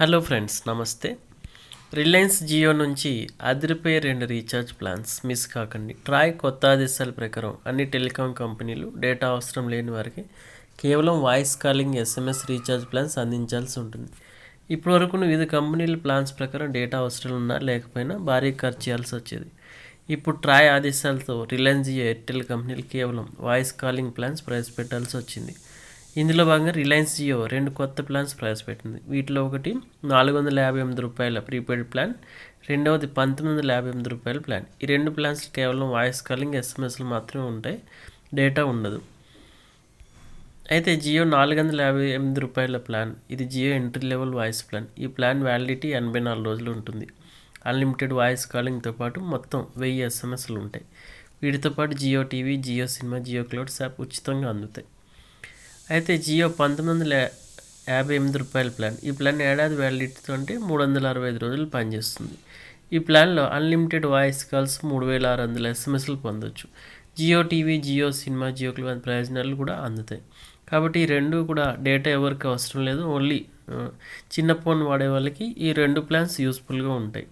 Hello friends, నమస్తే. Reliance Jio నుంచి అదిరిపోయే 2 రీఛార్జ్ ప్లాన్స్ మిస్ కాకండి. ట్రాయ్ కొత్త ఆదేశాల ప్రకారం అన్ని టెలికాం కంపెనీలు డేటా అవసరం లేని వారికి కేవలం voice calling, SMS recharge plans అందించాల్సి ఉంటుంది. ఇప్పటివరకు వివిధ కంపెనీల ప్లాన్స్ ప్రకారం డేటా అవసరం ఉన్నా లేకపోయినా భారీ ఖర్చు చేయాల్సి వచ్చేది. ఇప్పుడు ట్రాయ్ ఆదేశాలతో రిలయన్స్ జియో, ఎయిర్టెల్ కంపెనీలు కేవలం వాయిస్ కాలింగ్ ప్లాన్స్ ప్రవేశపెట్టాల్సి వచ్చింది. ఇందులో భాగంగా రిలయన్స్ జియో 2 కొత్త ప్లాన్స్ ప్రవేశపెట్టింది. వీటిలో ఒకటి రూ. 458 ప్రీపెయిడ్ ప్లాన్, రెండవది రూ. 1958 ప్లాన్. ఈ 2 ప్లాన్స్ కేవలం వాయిస్ కాలింగ్, ఎస్ఎంఎస్లు మాత్రమే ఉంటాయి, డేటా ఉండదు. అయితే జియో రూ. 458 ప్లాన్, ఇది Jio entry level voice plan. ఈ ప్లాన్ వ్యాలిడిటీ 84 రోజులు ఉంటుంది. అన్లిమిటెడ్ వాయిస్ కాలింగ్తో పాటు మొత్తం 1000 ఎస్ఎంఎస్లు ఉంటాయి. వీటితో పాటు Jio TV, Jio cinema, Jio clouds app ఉచితంగా అందుతాయి. అయితే జియో రూ. 1958 ప్లాన్. ఈ ప్లాన్ ఏడాది వ్యాలిడిటీతో అంటే 365 రోజులు పనిచేస్తుంది. ఈ ప్లాన్లో అన్లిమిటెడ్ వాయిస్ కాల్స్, 3600 ఎస్ఎంఎస్లు పొందొచ్చు. Jio TV, Jio cinema, Jio cloud ప్రయోజనాలు కూడా అందుతాయి. కాబట్టి ఈ 2 కూడా డేటా ఎవరికి అవసరం లేదు, ఓన్లీ చిన్న ఫోన్ వాడే వాళ్ళకి ఈ 2 ప్లాన్స్ యూస్ఫుల్గా ఉంటాయి.